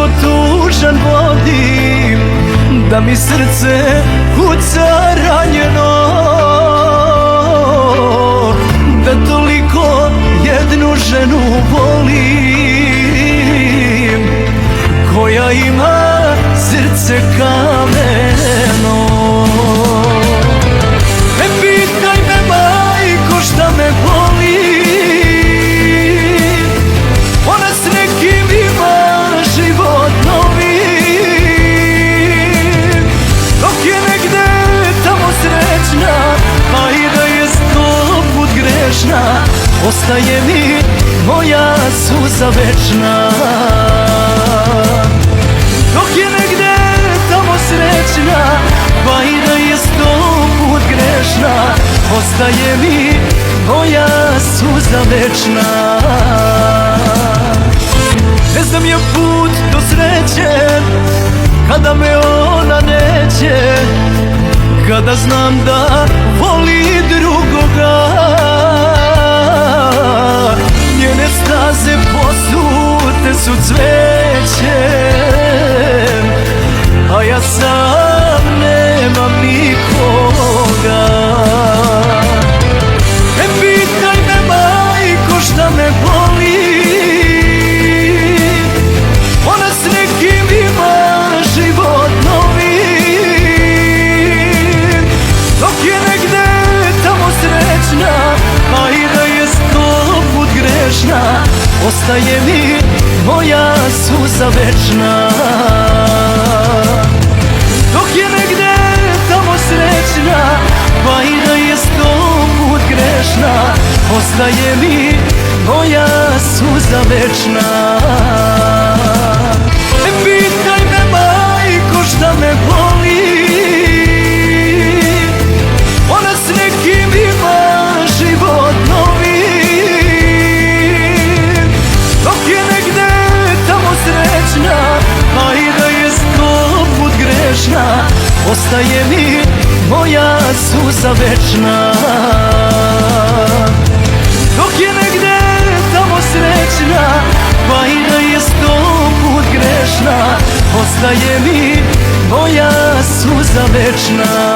suzo tužan vodim, da mi srce kuca ranjeno, da toliko jednu ženu volim, koja ima srce kameno. Ne pitaj me, majko, šta me boli, ona s nekim ima život novi, dok je negde tamo srećna, a i da je 100 put grešna, ostaje mi moja suza večna. Dok je negde tamo srećna, pa i da je 100 put grešna, ostaje mi moja suza večna. Ne znam ja put do sreće, kada me ona neće, kada znam da voli drugoga. Njene staze posute su cvećem, a ja sam nemam nikoga. Ne pitaj me, majko, šta me boli, ona s nekim ima život novi, dok je negde tamo srećna, a i da je 100 put grešna, ostaje mi moja suza večna. Dok je negde tamo srećna, pa i da je 100 put grešna, ostaje mi moja suza večna. Ne pitaj me, majko, šta me boli, ona s nekim ima život novi, dok je negde tamo srećna, a i da je 100 put grešna, ostaje mi moja suza večna. Dok je negde tamo srećna, pa i da je 100 put grešna, ostaje mi moja suza večna.